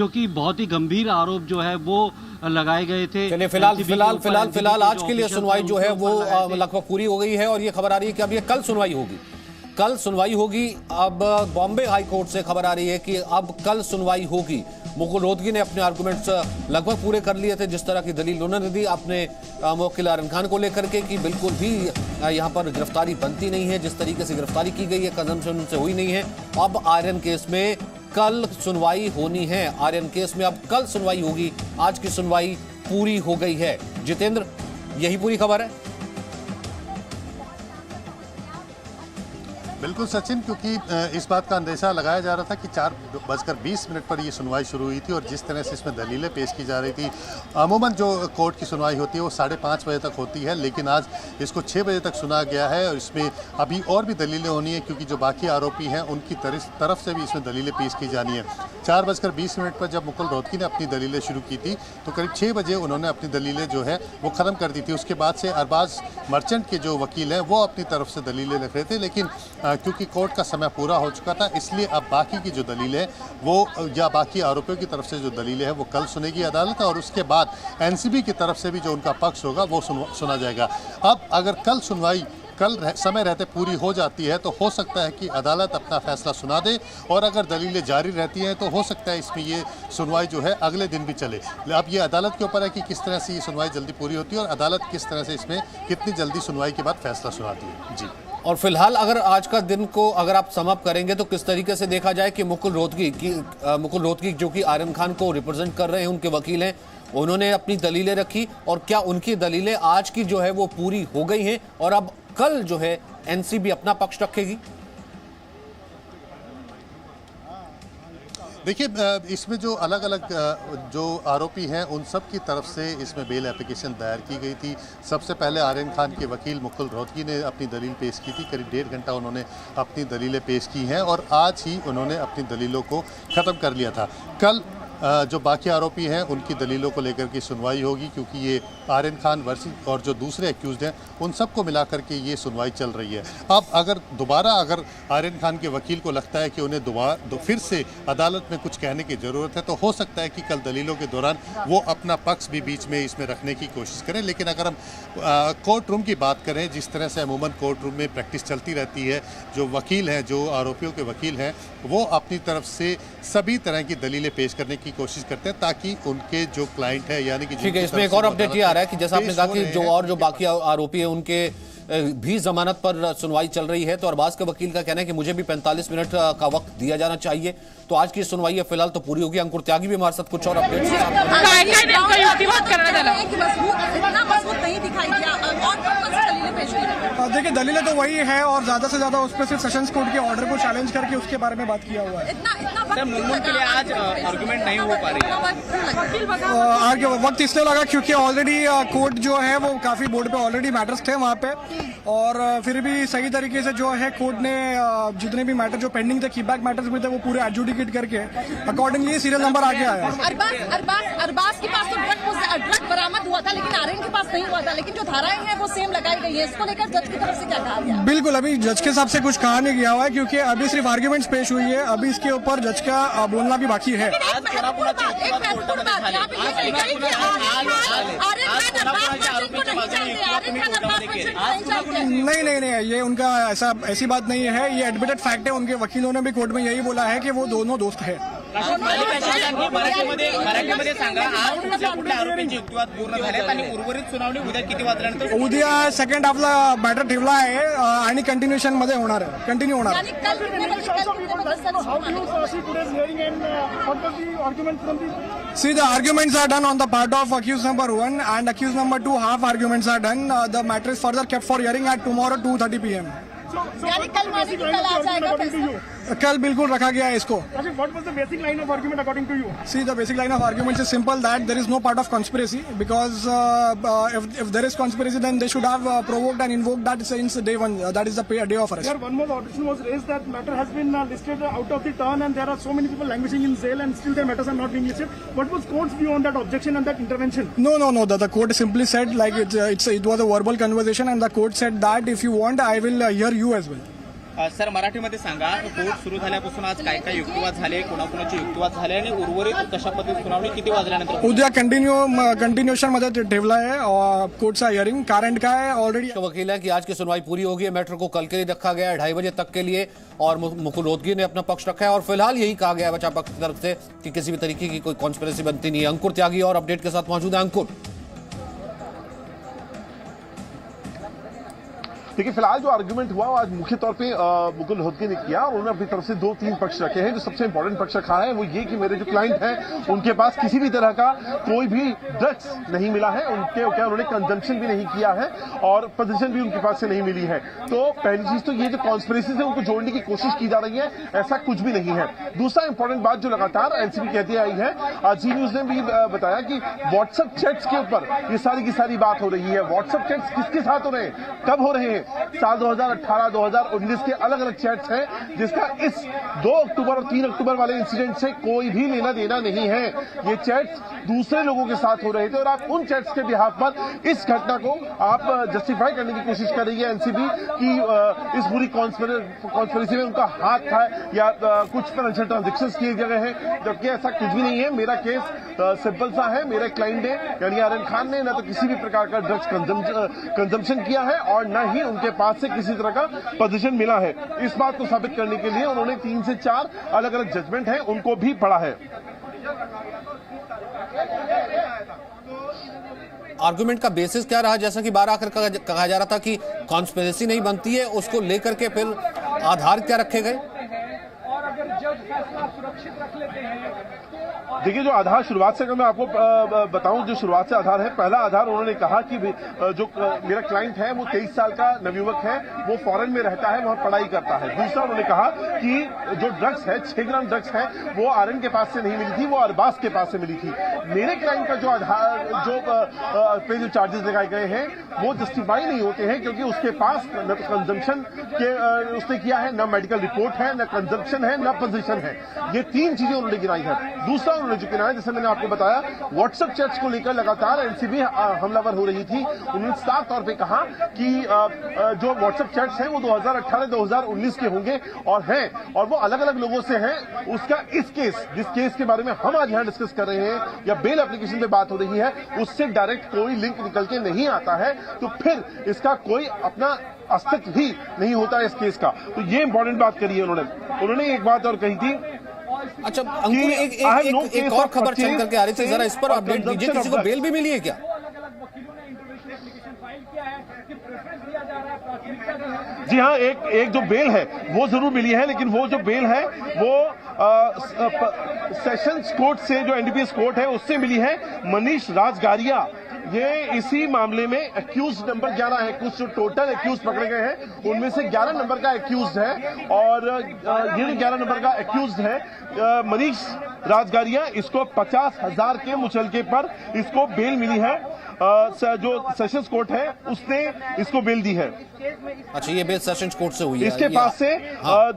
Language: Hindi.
क्योंकि बहुत ही गंभीर आरोप जो है वो लगाए गए थे। चलिए फिलहाल आज के लिए सुनवाई जो है वो लगभग पूरी हो गई है और ये खबर आ रही है कि अब ये कल सुनवाई होगी। अब बॉम्बे हाई कोर्ट से खबर आ रही है कि अब कल सुनवाई होगी। मुकुल रोहतगी ने अपने आर्गुमेंट्स लगभग पूरे कर लिए थे, जिस तरह की दलील उन्होंने दी अपने वकील आर्यन खान को लेकर के कि बिल्कुल भी यहाँ पर गिरफ्तारी बनती नहीं है, जिस तरीके से गिरफ्तारी की गई है कंजम्पशन उनसे हुई नहीं है। अब आर्यन केस में कल सुनवाई होनी है, आर्यन केस में अब कल सुनवाई होगी। आज की सुनवाई पूरी हो गई है। जितेंद्र, यही पूरी खबर है? बिल्कुल सचिन, क्योंकि इस बात का अंदेशा लगाया जा रहा था कि 4:20 पर ये सुनवाई शुरू हुई थी और जिस तरह से इसमें दलीलें पेश की जा रही थी। अमूमन जो कोर्ट की सुनवाई होती है वो 5:30 बजे तक होती है, लेकिन आज इसको 6 बजे तक सुना गया है और इसमें अभी और भी दलीलें होनी है, क्योंकि जो बाकी आरोपी हैं उनकी तरफ से भी इसमें दलीलें पेश की जानी है। 4:20 पर जब मुकुल रोहतगी ने अपनी दलीलें शुरू की थी तो करीब 6 बजे उन्होंने अपनी दलीलें जो है वो ख़त्म कर दी थी। उसके बाद से अरबाज मर्चेंट के जो वकील हैं वो अपनी तरफ से दलीलें लिख रहे थे, लेकिन क्योंकि कोर्ट का समय पूरा हो चुका था, इसलिए अब बाकी की जो दलीलें हैं वो या बाकी आरोपियों की तरफ से जो दलीलें हैं वो कल सुनेगी अदालत, और उसके बाद एनसीबी की तरफ से भी जो उनका पक्ष होगा वो सुना जाएगा। अब अगर कल सुनवाई समय रहते पूरी हो जाती है तो हो सकता है कि अदालत अपना फैसला सुना दे, और अगर दलीलें जारी रहती हैं तो हो सकता है इसमें ये सुनवाई जो है अगले दिन भी चले। अब ये अदालत के ऊपर है कि किस तरह से ये सुनवाई जल्दी पूरी होती है और अदालत किस तरह से इसमें कितनी जल्दी सुनवाई के बाद फैसला सुनाती है। जी, और फिलहाल अगर आज का दिन को अगर आप समअप करेंगे तो किस तरीके से देखा जाए कि मुकुल रोहतगी जो कि आर्यन खान को रिप्रेजेंट कर रहे हैं, उनके वकील हैं, उन्होंने अपनी दलीलें रखी और क्या उनकी दलीलें आज की जो है वो पूरी हो गई हैं और अब कल जो है एनसीबी अपना पक्ष रखेगी? देखिए, इसमें जो अलग अलग जो आरोपी हैं उन सब की तरफ से इसमें बेल एप्लीकेशन दायर की गई थी। सबसे पहले आर्यन खान के वकील मुकुल रोहतगी ने अपनी दलील पेश की थी। करीब 1.5 घंटा उन्होंने अपनी दलीलें पेश की हैं और आज ही उन्होंने अपनी दलीलों को ख़त्म कर लिया था। कल जो बाकी आरोपी हैं उनकी दलीलों को लेकर के सुनवाई होगी, क्योंकि ये आर्यन खान वर्सेस और जो दूसरे एक्यूज्ड हैं उन सबको मिला करके ये सुनवाई चल रही है। अब अगर आर्यन खान के वकील को लगता है कि उन्हें फिर से अदालत में कुछ कहने की ज़रूरत है तो हो सकता है कि कल दलीलों के दौरान वो अपना पक्ष भी बीच में इसमें रखने की कोशिश करें। लेकिन अगर हम कोर्ट रूम की बात करें, जिस तरह से अमूमन कोर्ट रूम में प्रैक्टिस चलती रहती है, जो वकील हैं, जो आरोपियों के वकील हैं, वो अपनी तरफ से सभी तरह की दलीलें पेश करने की कोशिश करते हैं ताकि उनके जो क्लाइंट है, यानी कि ठीक है, इसमें एक और अपडेट ये आ रहा है कि जैसा आपने कहा कि जो बाकी आरोपी है उनके भी जमानत पर सुनवाई चल रही है, तो अरबाज के वकील का कहना है कि मुझे भी 45 मिनट का वक्त दिया जाना चाहिए। तो आज की सुनवाई है फिलहाल तो पूरी होगी। अंकुर त्यागी भी हमारे साथ कुछ और अपडेट्स देखिए, दलीलें तो वही है और ज्यादा से ज्यादा उस पर सिर्फ सेशंस कोर्ट के ऑर्डर को चैलेंज करके उसके बारे में बात किया हुआ है। सर, मुलमुल के लिए आज आर्गुमेंट नहीं हो पा रही है। वक्त इसलिए लगा क्योंकि ऑलरेडी कोर्ट जो है वो काफी बोर्ड पे ऑलरेडी मैटर्स थे वहाँ पे, और फिर भी सही तरीके से जो है कोर्ट ने जितने भी मैटर जो पेंडिंग थे, कीबैक मैटर्स भी थे, वो पूरे एडजुडिकेट करके अकॉर्डिंगली सीरियल नंबर आगे आया। अरबाज के पास तो ड्रग बरामद हुआ था, लेकिन आर्यन के पास नहीं हुआ था, लेकिन जो धाराएं हैं वो सेम लगाई गई है। इसको लेकर जज की तरफ से क्या कहा गया? बिल्कुल, अभी जज के हिसाब से कुछ कहा नहीं गया हुआ है क्योंकि अभी सिर्फ आर्ग्यूमेंट्स पेश हुई है। अभी इसके ऊपर जज का बोलना भी बाकी है। नहीं, ये उनका ऐसी बात नहीं है, ये एडमिटेड फैक्ट है। उनके वकीलों ने भी कोर्ट में यही बोला है कि वो दोनों दोस्त है। मराठीमध्ये सांगा, आज कुठल्या आरोपींचे युक्तिवाद पूर्ण झाले आणि उर्वरित सुनावणी उद्या किती वाजल्यानंतर? उद्या सेकंड हाफला मॅटर ठेवला आहे आणि कंटिन्युएशन मध्ये होणार आहे, कंटिन्यू होणार आहे। See, the arguments are done on the part of accused number 1 and accused number 2. Half arguments are done. The matter is further kept for hearing at tomorrow 2:30 p.m. कल बिल्कुल रखा गया है इसको। What was the basic line of argument according to you? See, the basic line of argument is simple, that there is no part of conspiracy, because if there is conspiracy, then they should have provoked and invoked that since day one. That is the day of arrest. Sir, one more objection was raised that matter has been listed out of the turn, and there are so many people languishing in jail, and still their matters are not being listed. What was court's view on that objection and that intervention? No. The court simply said like it was a verbal conversation, and the court said that if you want, I will hear you as well. Sir मराठीमध्ये सांगा, कोर्ट सुरू झाल्यापासून आज काय काय युक्तिवाद झाले, कोणाकोणाचे युक्तिवाद झाले आणि उर्वरित कशा पद्धतीने सुनावणी किती वाजल्यानंतर? उद्या कंटिन्यूएशन मध्ये ठेवला आहे कोर्टचा हियरिंग. कारण काय ऑलरेडी वकील है कि आज की सुनवाई पूरी होगी है, मैटर को कल के लिए रखा गया है 2:30 बजे तक के लिए, और मुकुल रोहतगी ने अपना पक्ष रखा है और फिलहाल यही कहा गया है बचाव पक्ष की तरफ से कि किसी भी तरीके की कोई कॉन्स्पिरेसी बनती नहीं है। अंकुर त्यागी और अपडेट के साथ मौजूद है। अंकुर, देखिए फिलहाल जो आर्गुमेंट हुआ आज मुख्य तौर पे मुकुल रोहतगी ने किया और उन्होंने अपनी तरफ से 2-3 पक्ष रखे हैं। जो सबसे इंपॉर्टेंट पक्ष रखा है वो ये कि मेरे जो क्लाइंट हैं उनके पास किसी भी तरह का कोई भी ड्रग्स नहीं मिला है, उन्होंने कंजम्पशन भी नहीं किया है और पोजीशन भी उनके पास से नहीं मिली है। तो पहली चीज तो ये जो कॉन्स्पिरेसी है उनको जोड़ने की कोशिश की जा रही है, ऐसा कुछ भी नहीं है। दूसरा इंपॉर्टेंट बात जो लगातार एनसीबी कहती आई है, जी न्यूज ने भी बताया कि व्हाट्सएप चैट्स के ऊपर ये सारी की सारी बात हो रही है। व्हाट्सएप चैट्स किसके साथ हो रहे हैं, कब हो रहे हैं? साल 2018-2019 के अलग अलग चैट्स हैं जिसका इस 2 अक्टूबर और 3 अक्टूबर वाले इंसिडेंट से कोई भी लेना देना नहीं है। ये चैट्स दूसरे लोगों के साथ हो रहे थे और आप उन चैट्स के बिहाफ पर इस घटना को आप जस्टिफाई करने की कोशिश कर रही है एनसीबी कि इस पूरी कॉन्स्पिरेसी में उनका हाथ था या कुछ फाइनेंशियल ट्रांजेक्शन किए गए हैं, जबकि ऐसा कुछ भी नहीं है। मेरा केस सिंपल सा है, मेरे क्लाइंट ने यानी आर्यन खान ने न तो किसी भी प्रकार का ड्रग्स कंजम्पशन किया है और न ही उनके पास से किसी तरह का पोजीशन मिला है। इस बात को साबित करने के लिए उन्होंने 3 से 4 अलग अलग जजमेंट हैं उनको भी पढ़ा है। आर्गुमेंट का बेसिस क्या रहा? जैसा कि बार आकर कहा जा रहा था कि कॉन्स्पिरेसी नहीं बनती है, उसको लेकर के फिर आधार क्या रखे गए? देखिए जो आधार शुरुआत से अगर मैं आपको बताऊं, जो शुरुआत से आधार है, पहला आधार उन्होंने कहा कि जो मेरा क्लाइंट है वो 23 साल का नवयुवक है, वो फॉरेन में रहता है, वहां पढ़ाई करता है। दूसरा उन्होंने कहा कि जो ड्रग्स है 6 ग्राम ड्रग्स है वो आर्यन के पास से नहीं मिली थी, वो अरबाज के पास से मिली थी। मेरे क्लाइंट का जो आधार पे जो चार्जेस लगाए गए हैं वो जस्टिफाई नहीं होते हैं क्योंकि उसके पास न तो कंजम्पशन के उसने किया है, न मेडिकल रिपोर्ट है, न कंजम्पशन है, न पोजीशन है। ये 3 चीजें उन्होंने गिनाई है। दूसरा उन्होंने जो गिनाया, जैसे मैंने आपको बताया, व्हाट्सएप चैट्स को लेकर लगातार एनसीबी हमलावर हो रही थी। उन्होंने साफ तौर पे कहा कि जो व्हाट्सएप चैट्स हैं वो 2018-2019 के होंगे और हैं और वो अलग अलग लोगों से हैं। उसका इस केस, जिस केस के बारे में हम आज यहां डिस्कस कर रहे हैं या बेल एप्लीकेशन पे बात हो रही है, उससे डायरेक्ट कोई लिंक निकल के नहीं आता है, तो फिर इसका कोई अपना अस्तित्व ही नहीं होता इस केस का। तो ये इंपॉर्टेंट बात करी है उन्होंने एक बात और कही थी। अच्छा अंकुर, एक और खबर चल करके आ रही थी, जरा इस पर अपडेट दीजिए। किसी को बेल भी मिली है क्या? जी हाँ, एक जो बेल है वो जरूर मिली है, लेकिन वो जो बेल है वो सेशंस कोर्ट से, जो एनडीपीएस कोर्ट है उससे मिली है। मनीष राजगारिया ये इसी मामले में एक्यूज नंबर 11 है। कुछ जो टोटल एक्यूज पकड़े गए हैं उनमें से 11 नंबर का एक्यूज है और ये जो 11 नंबर का एक्यूज है मनीष राजगारिया, इसको 50,000 के मुचलके पर इसको बेल मिली है। जो सेशंस कोर्ट है उसने इसको बेल दी है। अच्छा, ये बेल सेशंस कोर्ट से हुई है इसके पास से